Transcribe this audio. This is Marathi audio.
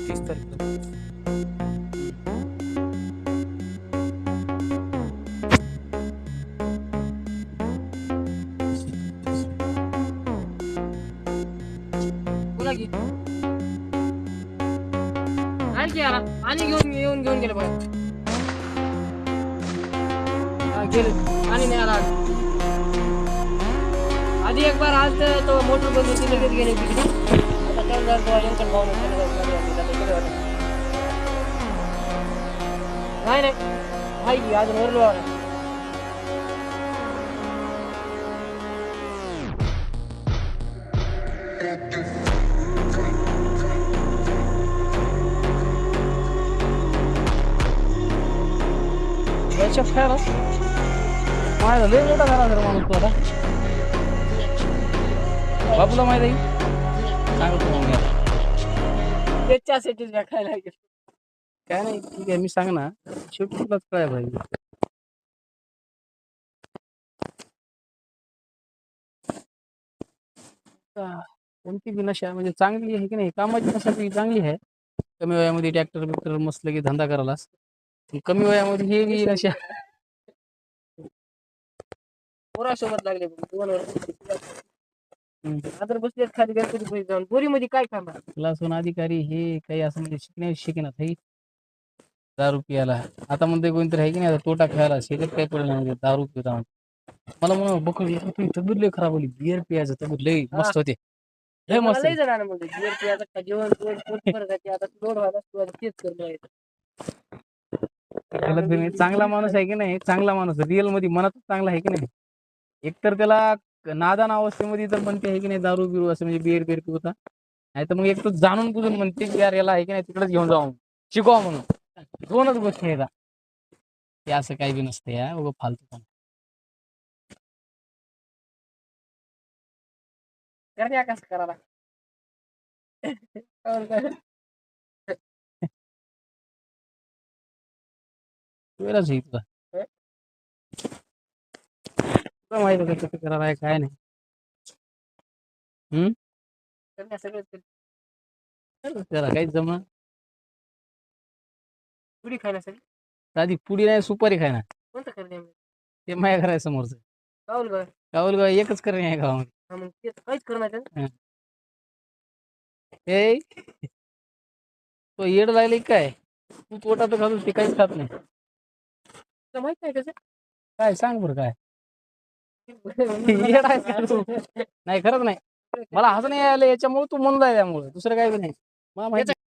30 तारखेला. बोला की आणखी आला आणि घेऊन गेले बघा. गेले आणि नाही आला आधी एक बार आज तो मोटर बंद होती लगेच गेले तिकडे. आता नाही नाही आहे की अजून वरलो आहे. याच्या फेरा माझा लय मोठा झाला जर माणूस तो आता. बापूला माहित आहे सांगतो मग मी. त्याच्यासाठीच खायला लागेल. काय नाही ठीक आहे मी सांग ना शेवटी तुलाच काय पाहिजे. कोणती बी नशा म्हणजे चांगली आहे की नाही कामाची नशा ती चांगली आहे. कमी वयामध्ये ट्रॅक्टर बिक्टर मस्त की धंदा करायलास कमी वयामध्ये हे बी नशा. पोरासोबत लागले 2 वर्ष आता बसलेत खाली गणपती पुढे जाऊन बोरीमध्ये काय खाणार. क्लास 1 अधिकारी हे काही असं म्हणजे शिकणार हे दारू पियाला. आता म्हणते कोणतरी आहे की नाही आता तोटा खेळायला शेतात काय पडलं म्हणजे दारू पिता मला म्हणून बघ तब्येत लय खराब होली बिअर पियाचं तब्येत लय मस्त होते लय मला मस्त. लय जण म्हणजे बिअर पियाचा जेवण फरक आता लोड व्हायला तू तेच कर. चांगला माणूस आहे की नाही चांगला माणूस रिअल मध्ये मनात चांगला आहे की नाही. एकतर त्याला नादान अवस्थेमध्ये तर म्हणते आहे की नाही दारू बिरू असं म्हणजे बिअर बिअर पिवता नाही तर मग एक तर जाणून बुजून म्हणते की यार याला आहे की नाही तिकडेच घेऊन जाऊ शिकवा म्हणून. दोनच गोष्टी आहेत ते असं काही बी नसतं या उगं फालतू पण. करण्या कसं करायला वेळच आहे तुला तुला माहिती आहे कसं करायला आहे काय नाही. करण्या सगळं त्याला काहीच जमणार पुडी खाण्यासाठी साधी पुडी नाही सुपारी खाय ना कोणतं करणे ते माझ्या घरासमोरचं काऊल ग काहुल गाव एकच करणे आहे गावामध्ये. मग तेच काहीच करणार ए तो येड लागले काय तू पोटात घालून ते काहीच खात नाही. तुला माहित नाही कसं काय सांग बरं काय येड आहेस का तू? नाही खरंच नाही मला हसं नाही आलं याच्यामुळे तू म्हणलाय त्यामुळे दुसरं काय बी नाही मला माहिती